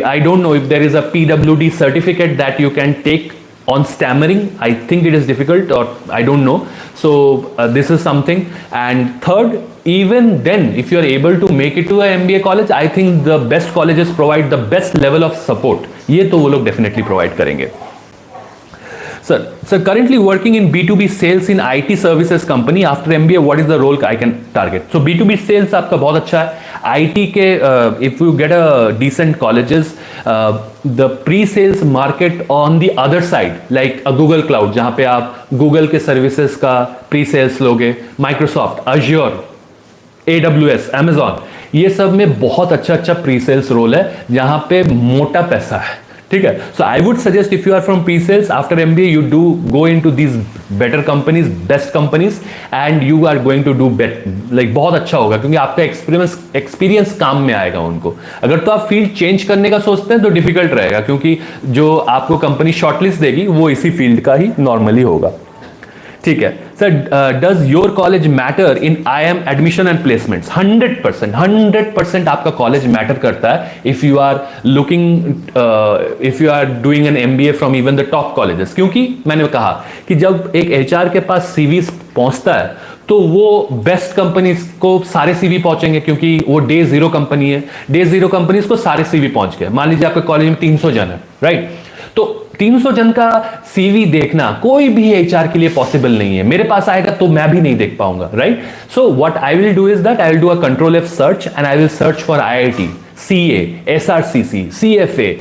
I don't know if there is a PWD certificate that you can take on stammering. I think it is difficult, or I don't know. So this is something. And third, even then, if you are able to make it to a MBA college, I think the best colleges provide the best level of support. ये तो वो लोग definitely provide करेंगे। Sir, currently working in B2B sales in IT services company. After MBA, what is the role I can target? So B2B sales आपका बहुत अच्छा है। IT के if you get a decent colleges, the pre-sales market on the other side, like a Google Cloud, जहाँ पे आप Google के services का pre-sales लोगे, Microsoft, Azure, AWS, Amazon, ये सब में बहुत अच्छा pre-sales रोल है जहाँ पे मोटा पैसा है। ठीक है, so I would suggest if you are from presales after MBA, you do go into these better companies, best companies, and you are going to do like बहुत अच्छा होगा, क्योंकि आपका एक्सपीरियंस काम में आएगा उनको। अगर तो आप फील्ड चेंज करने का सोचते हैं तो डिफिकल्ट रहेगा, क्योंकि जो आपको कंपनी शॉर्टलिस्ट देगी वो इसी फील्ड का ही नॉर्मली होगा। ठीक है sir does your college matter in IIM admission and placements? 100% आपका कॉलेज मैटर करता है if you are looking, if you are doing an MBA from even the top colleges. क्योंकि मैंने कहा कि जब एक HR के पास CV पहुंचता है तो वो बेस्ट कंपनीज को सारे CV पहुंचेंगे, क्योंकि वो डे जीरो कंपनी है। डे जीरो कंपनीज को सारे CV पहुंच गए। मान लीजिए आपके कॉलेज में 300 जन है, राइट? तो 300 जन का CV देखना कोई भी HR के लिए पॉसिबल नहीं है। मेरे पास आएगा तो मैं भी नहीं देख पाऊंगा, right? So what I will do is that I will do a Ctrl+F search and I will search for IIT, CA, SRCC, CFA,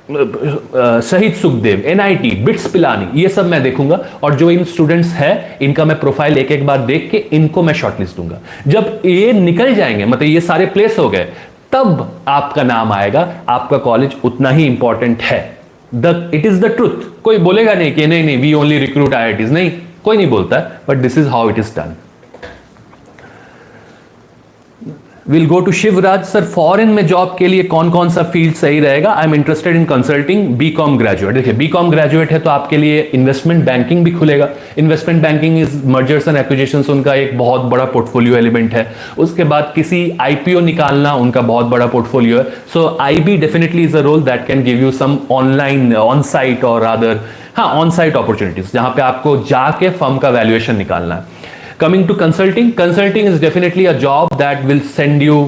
शहीद सुखदेव, NIT, बिट्स पिलानी, ये सब मैं देखूंगा। और जो इन स्टूडेंट्स है इनका मैं प्रोफाइल एक एक बार देख के इनको मैं शॉर्टलिस्ट दूंगा। जब ये निकल जाएंगे, मतलब ये सारे प्लेस हो गए, तब आपका नाम आएगा। आपका कॉलेज उतना ही इंपॉर्टेंट है। It is the truth. कोई बोलेगा नहीं कि नहीं नहीं वी ओनली रिक्रूट IITs, नहीं, कोई नहीं बोलता है, but this is how it is done. Will go to Shivraj sir, foreign में जॉब के लिए कौन कौन सा फील्ड सही रहेगा? I am interested in consulting, BCom graduate. देखिए BCom ग्रेजुएट है तो आपके लिए इन्वेस्टमेंट बैंकिंग भी खुलेगा। Investment banking is mergers and acquisitions, उनका एक बहुत बड़ा पोर्टफोलियो एलिमेंट है। उसके बाद किसी IPO निकालना उनका बहुत बड़ा पोर्टफोलियो है। So IB definitely is a role that can give you some online, on site और अदर, हाँ, ऑन साइट अपॉर्चुनिटीज, जहां पे आपको जाके फर्म का वैल्यूएशन निकालना है। Coming to consulting, consulting is definitely a job that will send you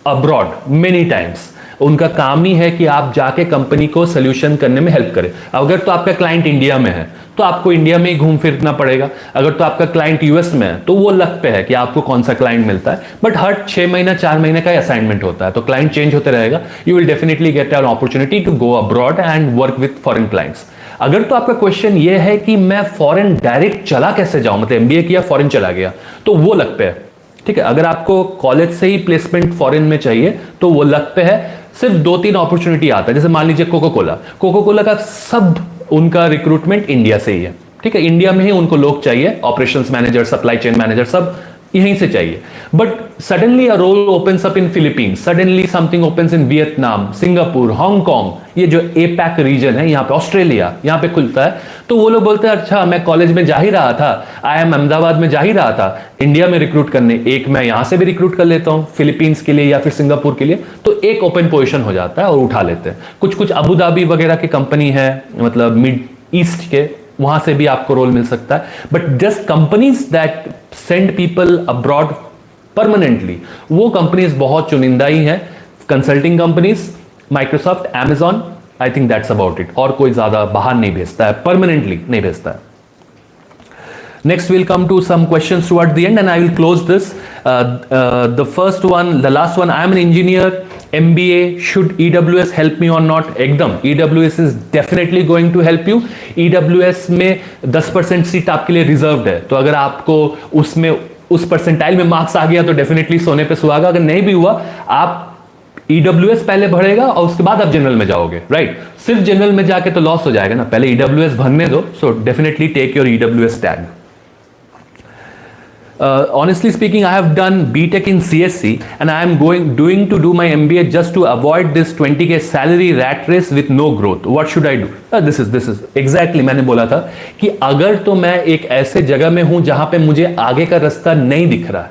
abroad many times. उनका काम ही है कि आप जाके कंपनी को सोल्यूशन करने में हेल्प करें। अगर तो आपका क्लाइंट इंडिया में है तो आपको इंडिया में ही घूम फिरना पड़ेगा। अगर तो आपका क्लाइंट US में है तो वो लक पे है कि आपको कौन सा क्लाइंट मिलता है। बट हर 6 महीना 4 महीने का असाइनमेंट होता है, तो क्लाइंट चेंज होते रहेगा। You will definitely get an opportunity to go abroad and work with foreign clients. अगर तो आपका क्वेश्चन ये है कि मैं फॉरेन डायरेक्ट चला कैसे जाऊं, मतलब MBA किया फॉरेन चला गया, तो वो लक पे है। ठीक है, अगर आपको कॉलेज से ही प्लेसमेंट फॉरेन में चाहिए तो वो लक पे है। सिर्फ 2-3 अपॉर्चुनिटी आता है, जैसे मान लीजिए कोका कोला का सब उनका रिक्रूटमेंट इंडिया से ही है। ठीक है, इंडिया में ही उनको लोग चाहिए, operations manager, supply chain manager, सब यहीं से चाहिए। But suddenly a role opens up in Philippines, suddenly something opens in Vietnam, Singapore, Hong Kong, ये जो APAC रीजन है, यहाँ पे ऑस्ट्रेलिया, यहाँ पे खुलता है, तो वो लोग बोलते हैं अच्छा मैं कॉलेज में जा ही रहा था, IIM अहमदाबाद में जा ही रहा था इंडिया में रिक्रूट करने, एक मैं यहाँ से भी रिक्रूट कर लेता हूँ फिलीपींस के लिए या फिर सिंगापुर के लिए, तो एक ओपन पोजीशन हो जाता है और उठा लेते हैं। कुछ अबू धाबी वगैरह की कंपनी है, मतलब मिड ईस्ट के, वहां से भी आपको रोल मिल सकता है। But just companies that send people abroad permanently, वो कंपनीज बहुत चुनिंदा ही हैं। Consulting companies, Microsoft, Amazon, I think that's about it. और कोई ज्यादा बाहर नहीं भेजता है, परमानेंटली नहीं भेजता है। Next, we'll come to some questions toward the end, and I will close this. The first one, the last one. I am an engineer, MBA. Should EWS help me or not? एकदम, EWS is definitely going to help you. EWS में 10% seat आपके लिए reserved है, तो अगर आपको उसमें उस परसेंटाइल में मार्क्स आ गया तो डेफिनेटली सोने पे सुहागा। अगर नहीं भी हुआ, आप EWS पहले भरेगा और उसके बाद आप जनरल में जाओगे, राइट? सिर्फ जनरल में जाके तो लॉस हो जाएगा ना, पहले EWS भरने दो। So definitely take your EWS tag. Honestly speaking, I have done BTech in CSC and I am doing to do my MBA just to avoid this 20K salary rat race with no growth. What should I do? This is exactly मैंने बोला था कि अगर तो मैं एक ऐसे जगह में हूं जहां पे मुझे आगे का रास्ता नहीं दिख रहा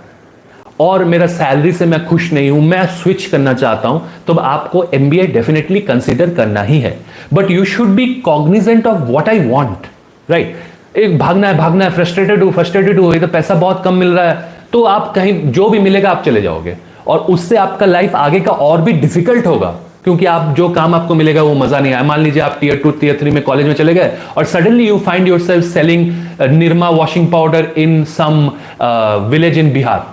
और मेरा सैलरी से मैं खुश नहीं हूं, मैं स्विच करना चाहता हूं, तो आपको MBA डेफिनेटली कंसीडर करना ही है। But you should be cognizant of what I want, right? एक भागना है, फ्रस्ट्रेटेड हो, ये तो पैसा बहुत कम मिल रहा है, तो आप कहीं जो भी मिलेगा आप चले जाओगे और उससे आपका लाइफ आगे का और भी डिफिकल्ट होगा, क्योंकि आप जो काम आपको मिलेगा वो मजा नहीं आया। मान लीजिए आप Tier 2 Tier 3 में कॉलेज में चले गए और suddenly you find yourself selling Nirma washing powder in some village in Bihar.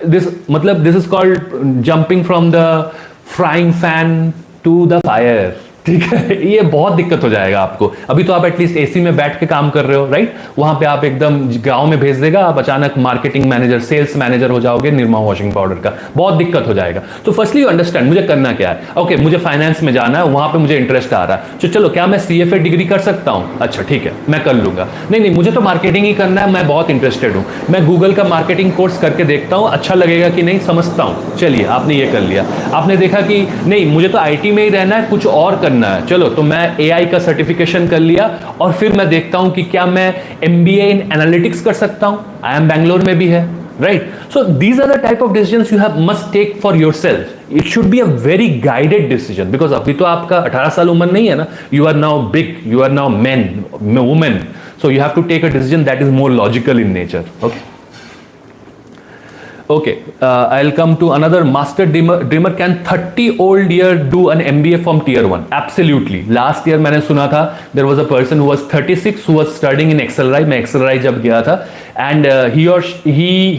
This is called jumping from the frying pan to the fire. ठीक है, ये बहुत दिक्कत हो जाएगा आपको। अभी तो आप एटलीस्ट AC में बैठ के काम कर रहे हो, राइट? वहां पे आप एकदम गांव में भेज देगा, आप अचानक मार्केटिंग मैनेजर, सेल्स मैनेजर हो जाओगे निरमा वॉशिंग पाउडर का, बहुत दिक्कत हो जाएगा। तो फर्स्टली यू अंडरस्टैंड मुझे करना क्या है। ओके, मुझे फाइनेंस में जाना है, वहां पे मुझे इंटरेस्ट आ रहा है, तो चलो क्या मैं CFA डिग्री कर सकता हूं? अच्छा ठीक है, मैं कर लूंगा। नहीं, मुझे तो मार्केटिंग ही करना है, मैं बहुत इंटरेस्टेड हूं, मैं गूगल का मार्केटिंग कोर्स करके देखता हूं, अच्छा लगेगा कि नहीं समझता हूं। चलिए, आपने ये कर लिया। आपने देखा कि नहीं मुझे तो IT में ही रहना है, कुछ और करना बनना है, चलो तो मैं AI का सर्टिफिकेशन कर लिया और फिर मैं देखता हूं कि क्या मैं MBA इन एनालिटिक्स कर सकता हूं, IIM बैंगलोर में भी है, right? So these are the type of decisions you have must take for yourself. It should be a very guided decision, because अभी तो आपका 18 साल उम्र नहीं है ना, you are now big, you are now man women, so you have to take a decision that is more logical in nature. Okay. Okay, I'll come to another master dreamer. Can 30-old-year do an MBA from tier 1? Absolutely. Last year मैंने सुना था there was a person who was 36 who was studying in Accelerai. मैं Accelerai जब गया था and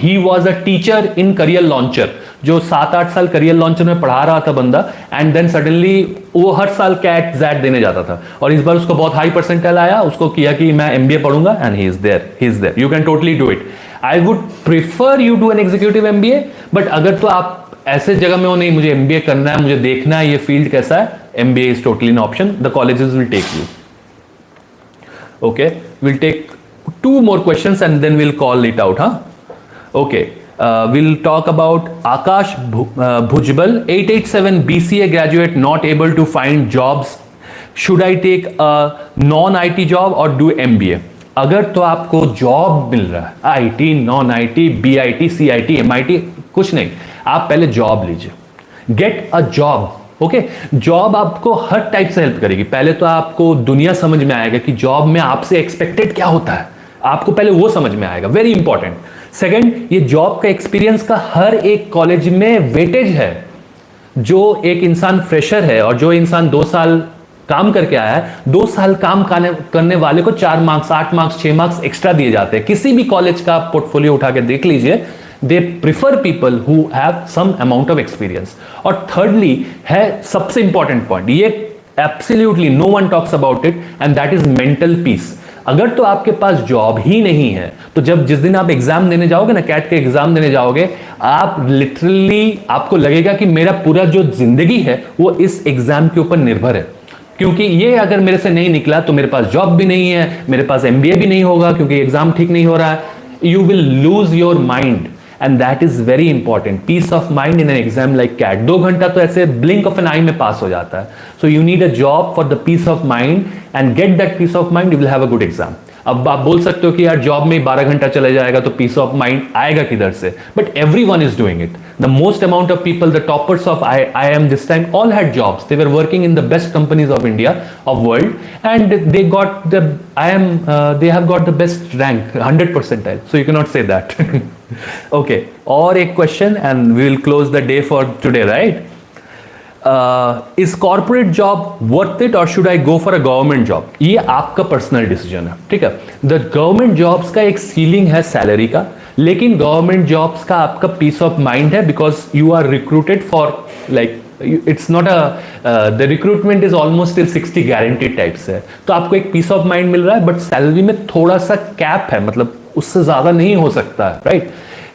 he was a teacher in Career Launcher. जो 7-8 साल Career Launcher में पढ़ा रहा था बंदा, and then suddenly वो हर साल CAT ZAT देने जाता था और इस बार उसको बहुत हाई परसेंटाइल आया, उसको किया कि मैं MBA पढ़ूंगा and he is there. You can totally do it. I would prefer you do an executive MBA, but अगर तो आप ऐसे जगह में हो, नहीं मुझे MBA करना है, मुझे देखना है ये फील्ड कैसा है, MBA is totally an option. The colleges will take you. Okay, we'll take 2 more questions and then we'll call it out, huh? Okay, we'll talk about Akash Bhujbal, 887 BCA graduate not able to find jobs. Should I take a non-IT job or do MBA? अगर तो आपको job मिल रहा है, IT, non IT, BIT, CIT, MIT, कुछ नहीं, आप पहले job लीजिए. Get a job. Okay, job आपको हर टाइप से हेल्प करेगी. पहले तो आपको दुनिया समझ में आएगा कि जॉब में आपसे एक्सपेक्टेड क्या होता है, आपको पहले वो समझ में आएगा, वेरी इंपॉर्टेंट. सेकेंड, ये जॉब का एक्सपीरियंस का हर एक कॉलेज में वेटेज है. जो एक इंसान फ्रेशर है और जो इंसान 2 साल काम करके आया है, 2 साल काम करने वाले को 4 मार्क्स, 8 मार्क्स, 6 मार्क्स एक्स्ट्रा दिए जाते हैं. किसी भी कॉलेज का पोर्टफोलियो उठा के देख लीजिए, they prefer people who have some amount of experience. और थर्डली है सबसे इंपॉर्टेंट पॉइंट, ये absolutely no one talks about it, and that is mental peace. अगर तो आपके पास जॉब ही नहीं है, तो जब जिस दिन आप एग्जाम देने जाओगे ना, कैट के एग्जाम देने जाओगे, आप लिटरली आपको लगेगा कि मेरा पूरा जो जिंदगी है वो इस एग्जाम के ऊपर निर्भर है. क्योंकि ये अगर मेरे से नहीं निकला तो मेरे पास जॉब भी नहीं है, मेरे पास MBA भी नहीं होगा क्योंकि एग्जाम ठीक नहीं हो रहा है. You will lose your mind and that is very important. Peace of mind in an exam like CAT. 2 घंटा तो ऐसे ब्लिंक ऑफ एन आई में पास हो जाता है. So you need a job for the peace of mind and get that peace of mind, you will have a good exam. अब आप बोल सकते हो कि यार जॉब में 12 घंटा चला जाएगा तो पीस ऑफ माइंड आएगा किधर से, but everyone is doing it. The most amount of people, the toppers of IIM this time, all had jobs. They were working in the best companies of India, of world, and they got the IIM. They have got the best rank, 100 percentile. So you cannot say that. Okay. Or a question, and we will close the day for today, right? Is corporate job worth it, or should I go for a government job? ये आपका personal decision है, ठीक है. The government jobs का एक ceiling है salary का, लेकिन गवर्नमेंट जॉब्स का आपका पीस ऑफ माइंड है, because you are recruited for like it's not the recruitment is almost till 60 guaranteed types है. तो आपको एक पीस ऑफ माइंड मिल रहा है, बट सैलरी में थोड़ा सा कैप है, मतलब उससे ज्यादा नहीं हो सकता है, राइट?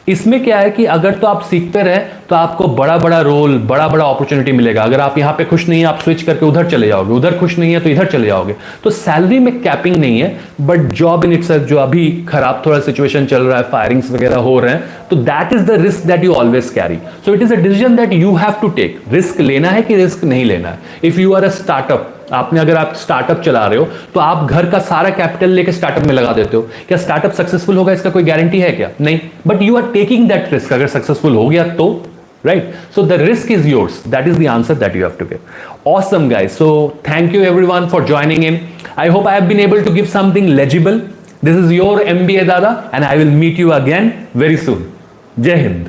इसमें क्या है कि अगर तो आप सीखते रहे तो आपको बड़ा बड़ा रोल, बड़ा बड़ा अपॉर्चुनिटी मिलेगा. अगर आप यहाँ पे खुश नहीं है, आप स्विच करके उधर चले जाओगे, उधर खुश नहीं है तो इधर चले जाओगे. तो सैलरी में कैपिंग नहीं है, बट जॉब इन इटसेल्फ जो अभी खराब थोड़ा सिचुएशन चल रहा है, फायरिंग्स वगैरह हो रहे हैं, तो that is the risk that you always carry. So it is a decision that you have to take. Risk लेना है कि रिस्क नहीं लेना है. If you are a startup, आपने अगर आप स्टार्टअप चला रहे हो तो आप घर का सारा कैपिटल लेके स्टार्टअप में लगा देते हो. क्या स्टार्टअप सक्सेसफुल होगा इसका कोई गारंटी है क्या? नहीं, but you are taking that risk. अगर सक्सेसफुल हो गया तो, right? So the risk is yours. That is the answer that you have to give. Awesome guys. So thank you everyone for joining in. I hope I have been able to give something legible. This is your MBA दादा, and I will meet you again very soon. Jai Hind.